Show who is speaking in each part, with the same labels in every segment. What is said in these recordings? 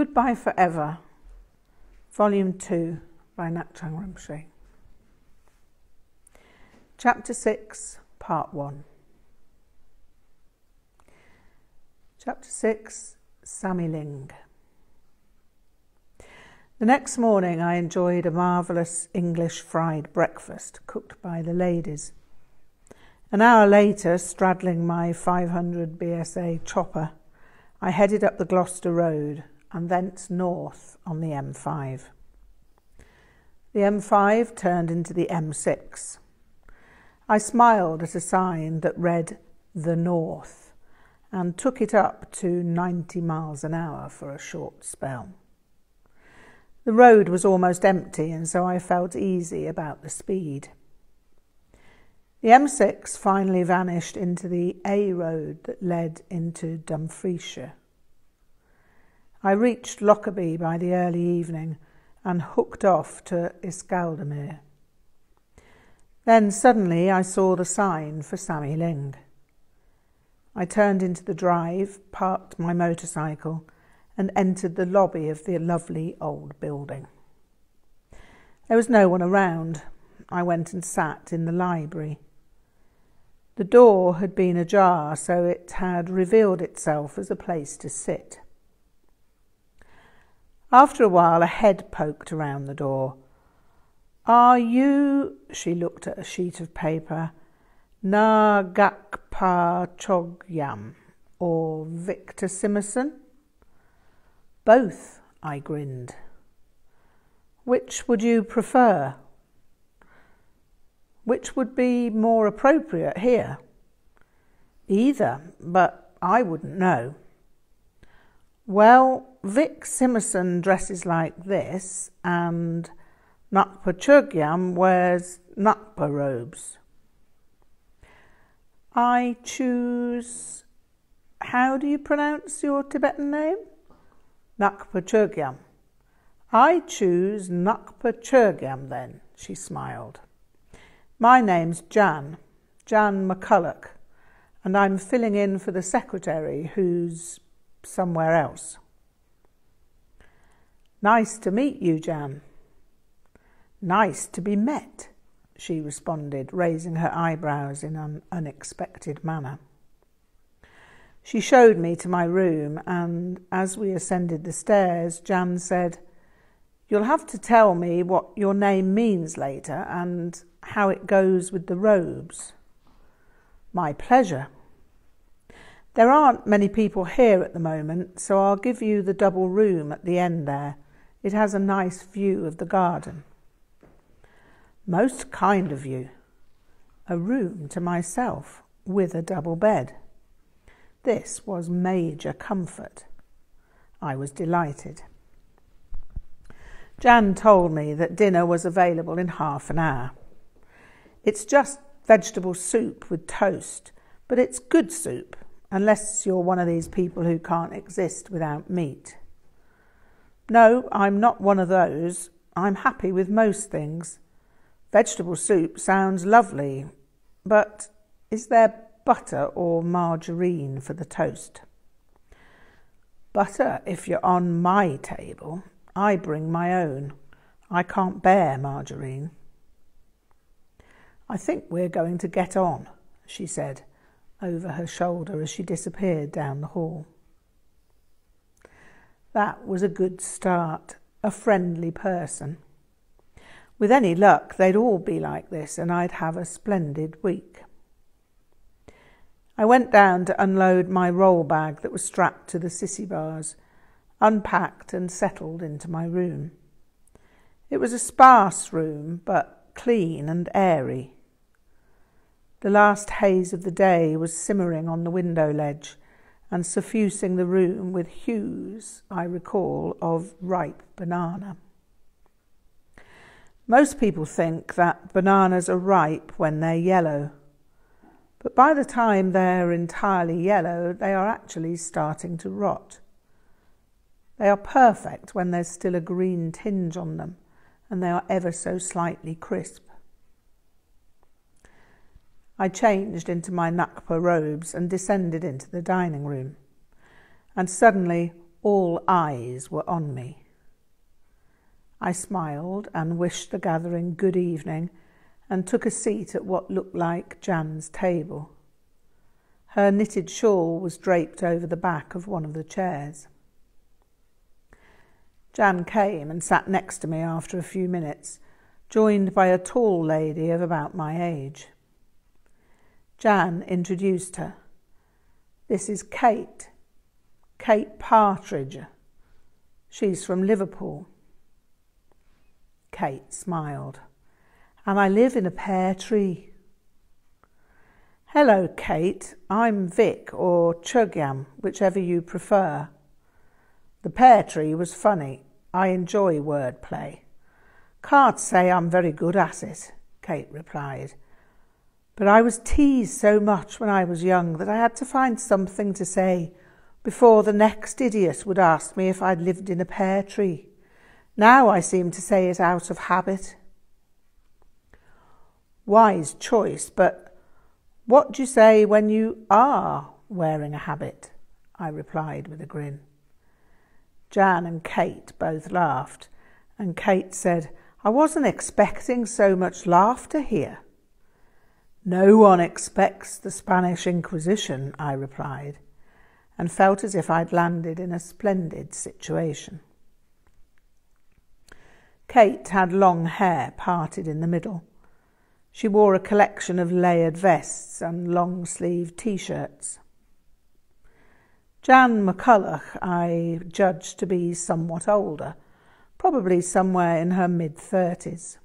Speaker 1: Goodbye Forever, Volume 2 by Ngak'chang RInpoche. Chapter 6, Part 1. Chapter 6, Samiling. The next morning I enjoyed a marvellous English fried breakfast cooked by the ladies. An hour later, straddling my 500 BSA chopper, I headed up the Gloucester Road and thence north on the M5. The M5 turned into the M6. I smiled at a sign that read "The North" and took it up to 90 miles an hour for a short spell. The road was almost empty, and so I felt easy about the speed. The M6 finally vanished into the A road that led into Dumfriesshire. I reached Lockerbie by the early evening and hooked off to Iskaldamere. Then suddenly I saw the sign for Samiling. I turned into the drive, parked my motorcycle, and entered the lobby of the lovely old building. There was no one around. I went and sat in the library. The door had been ajar, so it had revealed itself as a place to sit. After a while, a head poked around the door. "Are you," she looked at a sheet of paper, "Ngakpa Chögyam or Victor Simerson?" "Both," I grinned. "Which would you prefer?" "Which would be more appropriate here?" "Either, but I wouldn't know." "Well, Vic Simerson dresses like this, and Ngakpa Chögyam wears Ngakpa robes." "I choose..." "How do you pronounce your Tibetan name?" "Ngakpa Chögyam." "I choose Ngakpa Chögyam then," she smiled. "My name's Jan McCulloch, and I'm filling in for the secretary who's somewhere else." "Nice to meet you, Jan." "Nice to be met," she responded, raising her eyebrows in an unexpected manner. She showed me to my room, and as we ascended the stairs, Jan said, "You'll have to tell me what your name means later and how it goes with the robes." "My pleasure." "There aren't many people here at the moment, so I'll give you the double room at the end there. It has a nice view of the garden." "Most kind of you." A room to myself with a double bed. This was major comfort. I was delighted. Jan told me that dinner was available in half an hour. "It's just vegetable soup with toast, but it's good soup, unless you're one of these people who can't exist without meat." "No, I'm not one of those. I'm happy with most things. Vegetable soup sounds lovely, but is there butter or margarine for the toast?" "Butter if you're on my table. I bring my own. I can't bear margarine." "I think we're going to get on," she said over her shoulder as she disappeared down the hall. That was a good start, a friendly person. With any luck, they'd all be like this, and I'd have a splendid week. I went down to unload my roll bag that was strapped to the sissy bars, unpacked and settled into my room. It was a sparse room, but clean and airy. The last haze of the day was simmering on the window ledge and suffusing the room with hues, I recall, of ripe banana. Most people think that bananas are ripe when they're yellow, but by the time they're entirely yellow, they are actually starting to rot. They are perfect when there's still a green tinge on them, and they are ever so slightly crisp. I changed into my Ngakpa robes and descended into the dining room. And suddenly, all eyes were on me. I smiled and wished the gathering good evening and took a seat at what looked like Jan's table. Her knitted shawl was draped over the back of one of the chairs. Jan came and sat next to me after a few minutes, joined by a tall lady of about my age. Jan introduced her. "This is Kate Partridge. She's from Liverpool." Kate smiled. "And I live in a pear tree." "Hello, Kate. I'm Vic, or Chögyam, whichever you prefer." The pear tree was funny. I enjoy wordplay. "Can't say I'm very good at it," Kate replied. "But I was teased so much when I was young that I had to find something to say before the next idiot would ask me if I'd lived in a pear tree. Now I seem to say it out of habit." "Wise choice, but what do you say when you are wearing a habit?" I replied with a grin. Jan and Kate both laughed, and Kate said, "I wasn't expecting so much laughter here." "No one expects the Spanish Inquisition," I replied, and felt as if I'd landed in a splendid situation. Kate had long hair parted in the middle. She wore a collection of layered vests and long-sleeved T-shirts. Jan McCulloch I judged to be somewhat older, probably somewhere in her mid-30s.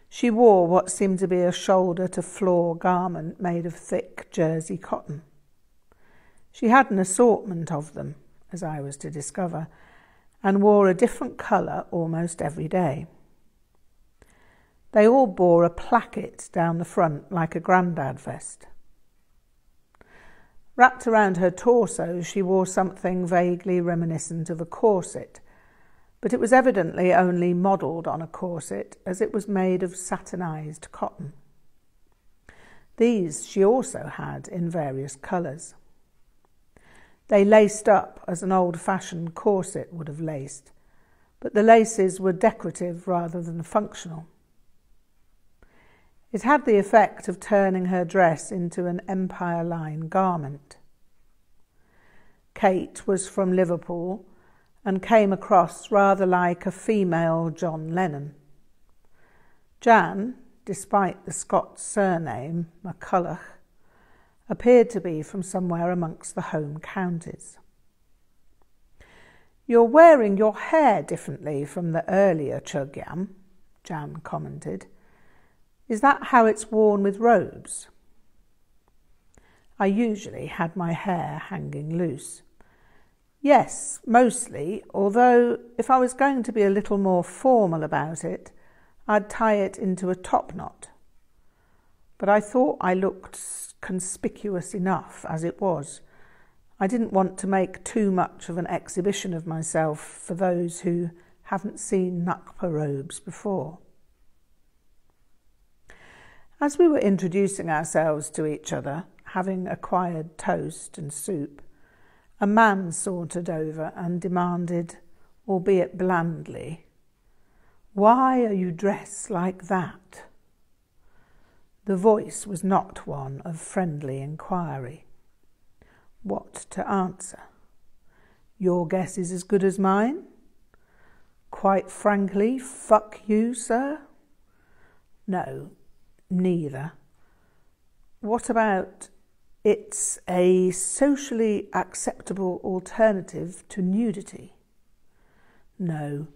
Speaker 1: She wore what seemed to be a shoulder-to-floor garment made of thick jersey cotton. She had an assortment of them, as I was to discover, and wore a different colour almost every day. They all bore a placket down the front like a grandad vest. Wrapped around her torso, she wore something vaguely reminiscent of a corset, but it was evidently only modelled on a corset, as it was made of satinised cotton. These she also had in various colours. They laced up as an old-fashioned corset would have laced, but the laces were decorative rather than functional. It had the effect of turning her dress into an Empire Line garment. Kate was from Liverpool and came across rather like a female John Lennon. Jan, despite the Scots surname, McCulloch, appeared to be from somewhere amongst the home counties. "You're wearing your hair differently from the earlier Chögyam," Jan commented. "Is that how it's worn with robes?" I usually had my hair hanging loose. "Yes, mostly, although if I was going to be a little more formal about it, I'd tie it into a top knot. But I thought I looked conspicuous enough as it was. I didn't want to make too much of an exhibition of myself for those who haven't seen Ngakpa robes before." As we were introducing ourselves to each other, having acquired toast and soup, a man sauntered over and demanded, albeit blandly, "Why are you dressed like that?" The voice was not one of friendly inquiry. What to answer? Your guess is as good as mine? Quite frankly, fuck you, sir? No, neither. What about it's a socially acceptable alternative to nudity? No,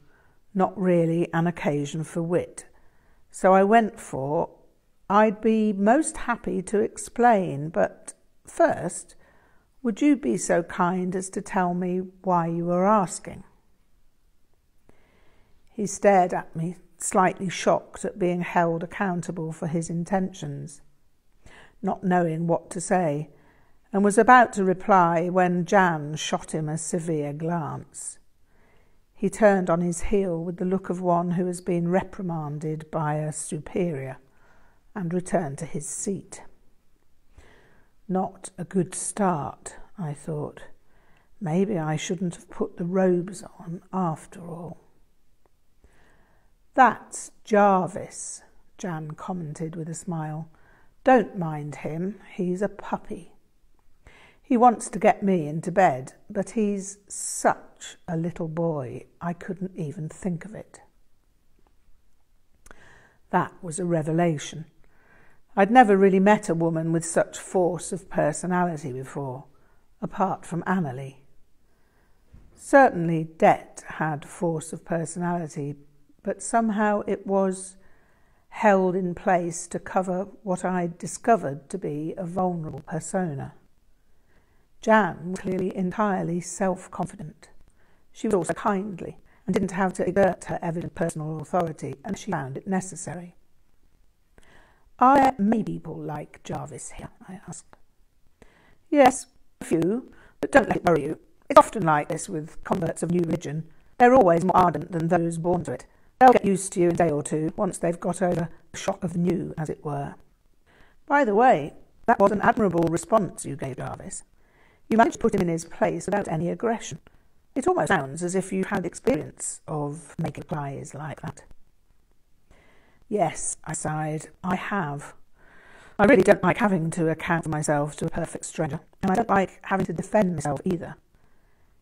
Speaker 1: not really an occasion for wit. So I went for, I'd be most happy to explain, but first, would you be so kind as to tell me why you were asking? He stared at me, slightly shocked at being held accountable for his intentions, not knowing what to say, and was about to reply when Jan shot him a severe glance. He turned on his heel with the look of one who has been reprimanded by a superior and returned to his seat. Not a good start, I thought. Maybe I shouldn't have put the robes on after all. That's Jarvis, Jan commented with a smile. Don't mind him, he's a puppy. He wants to get me into bed, but he's such a little boy, I couldn't even think of it. That was a revelation. I'd never really met a woman with such force of personality before, apart from Annalie. Certainly Det had force of personality, but somehow it was held in place to cover what I'd discovered to be a vulnerable persona. Jan was clearly entirely self-confident. She was also kindly and didn't have to exert her evident personal authority, and she found it necessary. Are there many people like Jarvis here? I asked. Yes, a few, but don't let it worry you. It's often like this with converts of new religion. They're always more ardent than those born to it. They'll get used to you in a day or two, once they've got over the shock of the new, as it were. By the way, that was an admirable response you gave Jarvis. You managed to put him in his place without any aggression. It almost sounds as if you've had experience of making replies like that. Yes, I sighed, I have. I really don't like having to account for myself to a perfect stranger, and I don't like having to defend myself either.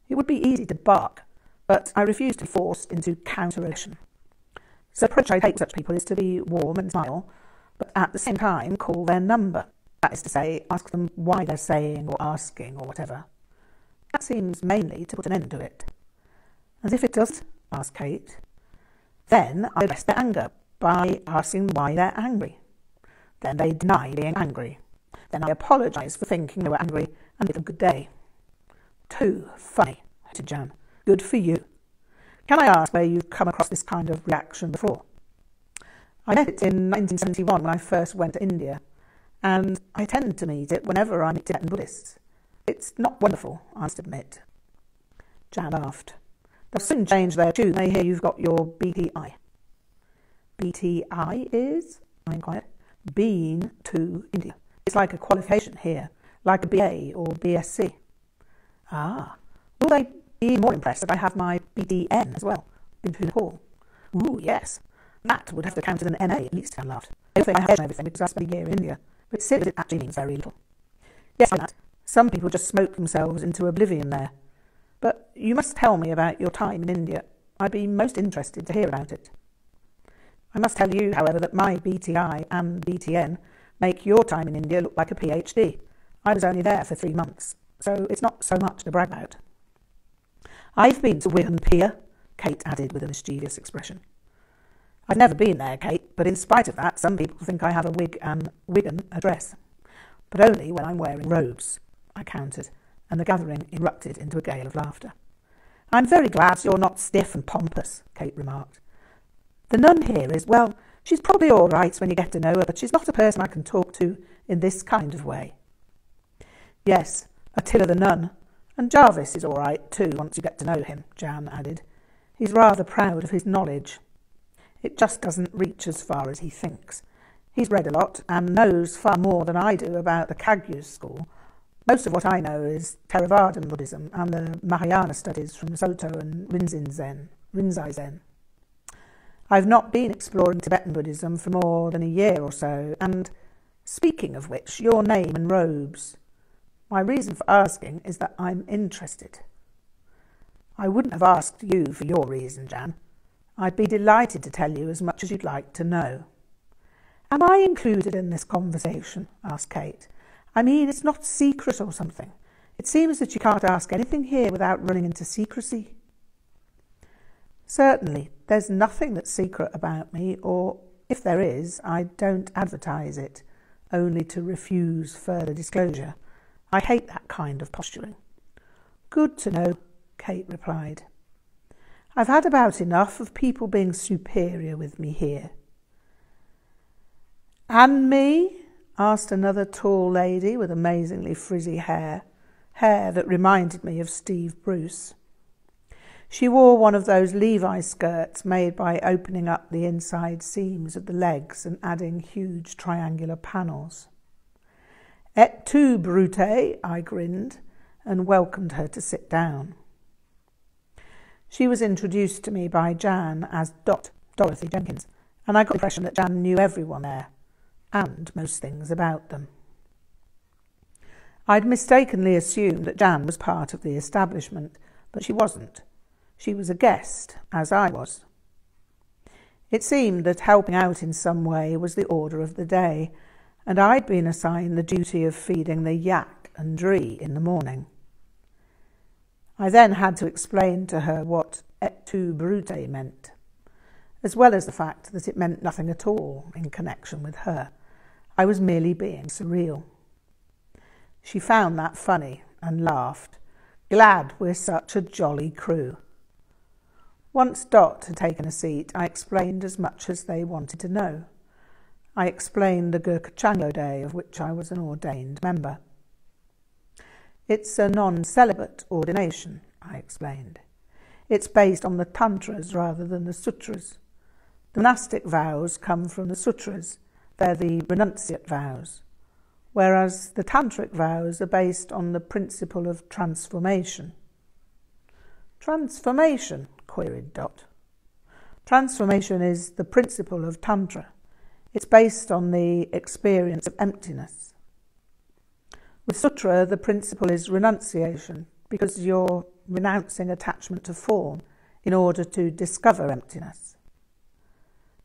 Speaker 1: It would be easy to bark, but I refuse to be forced into counter-aggression. So the approach I take with such people is to be warm and smile, but at the same time call their number. That is to say, ask them why they're saying or asking or whatever. That seems mainly to put an end to it. As if it doesn't, asked Kate. Then I address their anger by asking why they're angry. Then they deny being angry. Then I apologise for thinking they were angry and bid them good day. Too funny, said Jan. Good for you. Can I ask where you've come across this kind of reaction before? I met it in 1971 when I first went to India, and I tend to meet it whenever I meet Tibetan Buddhists. It's not wonderful, I must admit. Jan laughed. They'll soon change their tune when they hear you've got your BTI. BTI is? I inquired. Been to India. It's like a qualification here, like a BA or BSc. Ah, will they be more impressed that I have my BDN as well? Been to Nepal. Ooh, yes. That would have to count as an NA at least, Jan laughed. I think I have everything because I spent a year in India, but still it actually means very little. Yes, I know that. Some people just smoke themselves into oblivion there. But you must tell me about your time in India. I'd be most interested to hear about it. I must tell you, however, that my BTI and BTN make your time in India look like a PhD. I was only there for 3 months, so it's not so much to brag about. I've been to Wigan Pier, Kate added with a mischievous expression. I've never been there, Kate, but in spite of that, some people think I have a wig and Wigan address. But only when I'm wearing robes, I countered, and the gathering erupted into a gale of laughter. I'm very glad you're not stiff and pompous, Kate remarked. The nun here is, well, she's probably all right when you get to know her, but she's not a person I can talk to in this kind of way. Yes, Attila the nun, and Jarvis is all right too once you get to know him, Jan added. He's rather proud of his knowledge. It just doesn't reach as far as he thinks. He's read a lot and knows far more than I do about the Kyabjé school. Most of what I know is Theravada Buddhism and the Mahayana studies from Soto and Rinzai Zen. I've not been exploring Tibetan Buddhism for more than a year or so, and speaking of which, your name and robes. My reason for asking is that I'm interested. I wouldn't have asked you for your reason, Jan. I'd be delighted to tell you as much as you'd like to know. Am I included in this conversation? Asked Kate. I mean, it's not secret or something. It seems that you can't ask anything here without running into secrecy. Certainly, there's nothing that's secret about me, or if there is, I don't advertise it, only to refuse further disclosure. I hate that kind of posturing. Good to know, Kate replied. I've had about enough of people being superior with me here. And me? Asked another tall lady with amazingly frizzy hair that reminded me of Steve Bruce. She wore one of those Levi skirts made by opening up the inside seams of the legs and adding huge triangular panels. Et tu, Brute, I grinned, and welcomed her to sit down. She was introduced to me by Jan as Dorothy Jenkins, and I got the impression that Jan knew everyone there, and most things about them. I'd mistakenly assumed that Jan was part of the establishment, but she wasn't. She was a guest, as I was. It seemed that helping out in some way was the order of the day, and I'd been assigned the duty of feeding the yak and dree in the morning. I then had to explain to her what et tu brute meant, as well as the fact that it meant nothing at all in connection with her. I was merely being surreal. She found that funny and laughed. Glad we're such a jolly crew. Once Dot had taken a seat, I explained as much as they wanted to know. I explained the Ngak'chang Day, of which I was an ordained member. It's a non-celibate ordination, I explained. It's based on the tantras rather than the sutras. The monastic vows come from the sutras. They're the renunciate vows, whereas the tantric vows are based on the principle of transformation. Transformation? Queried Dot. Transformation is the principle of Tantra. It's based on the experience of emptiness. With Sutra, the principle is renunciation, because you're renouncing attachment to form in order to discover emptiness.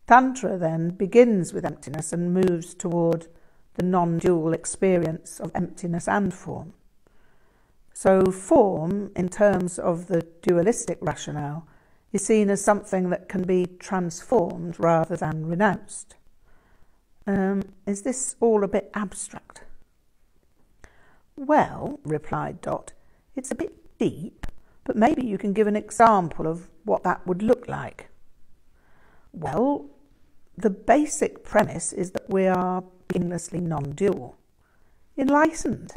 Speaker 1: Tantra then begins with emptiness and moves toward the non-dual experience of emptiness and form. So form, in terms of the dualistic rationale, is seen as something that can be transformed rather than renounced. Is this all a bit abstract? Well, replied Dot, it's a bit deep, but maybe you can give an example of what that would look like. Well, the basic premise is that we are beginninglessly non-dual. Enlightened?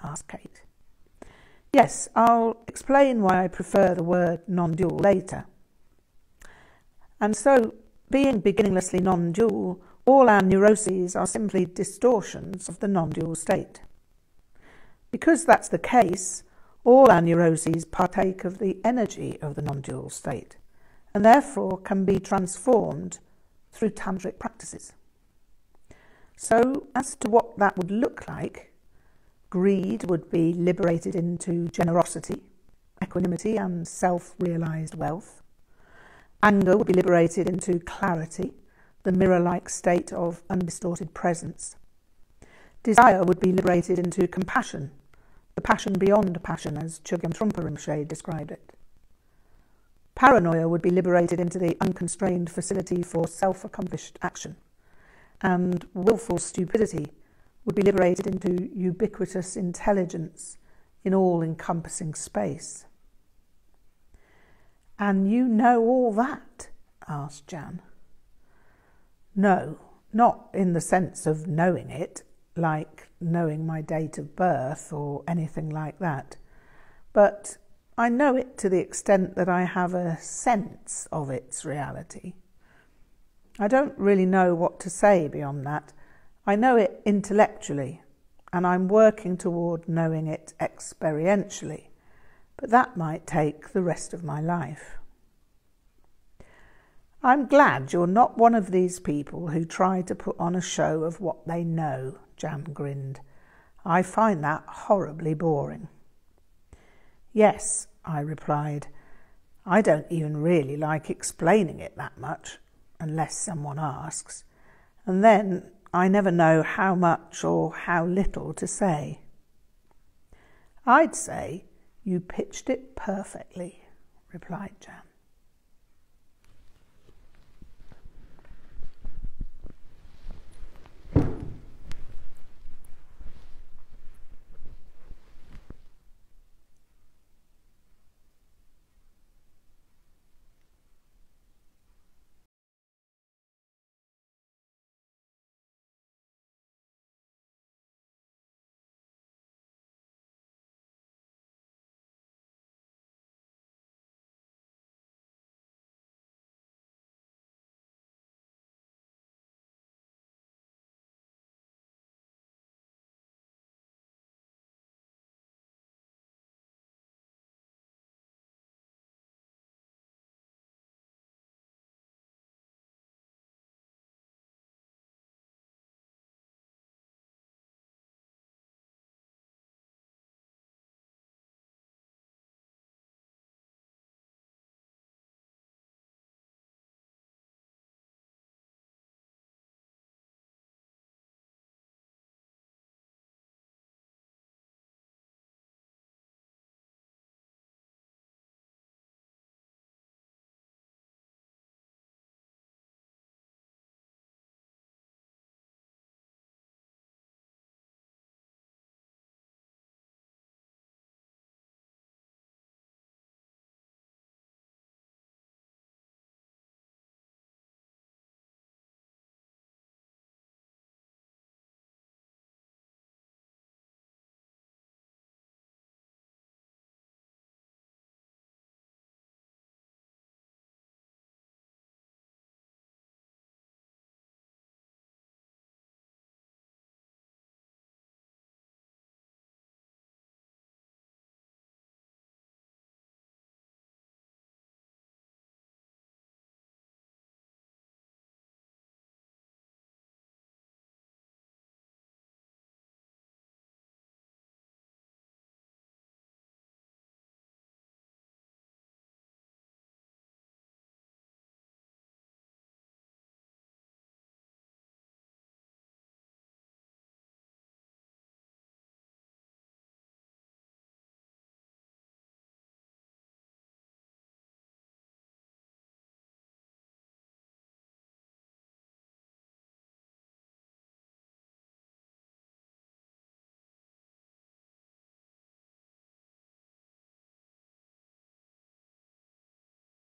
Speaker 1: Asked Kate. Yes, I'll explain why I prefer the word non-dual later. And so, being beginninglessly non-dual, all our neuroses are simply distortions of the non-dual state. Because that's the case, all our neuroses partake of the energy of the non-dual state, and therefore can be transformed through tantric practices. So, as to what that would look like, greed would be liberated into generosity, equanimity and self-realised wealth. Anger would be liberated into clarity, the mirror-like state of undistorted presence. Desire would be liberated into compassion, the passion beyond passion, as Ngak'chang RInpoche described it. Paranoia would be liberated into the unconstrained facility for self-accomplished action, and willful stupidity would be liberated into ubiquitous intelligence in all-encompassing space. And you know all that? Asked Jan. No, not in the sense of knowing it, like knowing my date of birth or anything like that, but I know it to the extent that I have a sense of its reality. I don't really know what to say beyond that. I know it intellectually, and I'm working toward knowing it experientially, but that might take the rest of my life. I'm glad you're not one of these people who try to put on a show of what they know, Jan grinned. I find that horribly boring. Yes, I replied. I don't even really like explaining it that much, unless someone asks, and then I never know how much or how little to say. I'd say you pitched it perfectly, replied Jan.